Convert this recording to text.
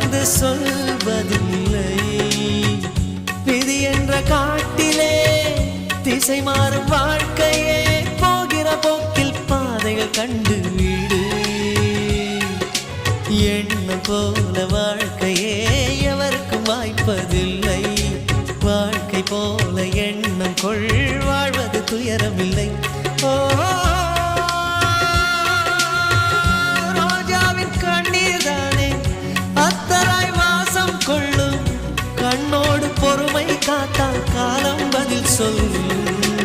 வந்து சொல்வதில்லை. விதி என்ற காட்டிலே திசை மாறும் வாழ்க்கையே, போகிற போக்கில் பாதைகள் கண்டு வீடு. எண்ணம் போல வாழ்க்கையே எவருக்கும் வாய்ப்பதில்லை. வாழ்க்கை போல எண்ணம் கொள், வாழ்வது துயரமில்லை. ஓ, ரோஜாவின் கண்ணீர் தானே அத்தராய் வாசம் கொள்ளும். கண்ணோடு பொறுமை காத்தால் காலம் பதில் சொல்லும்.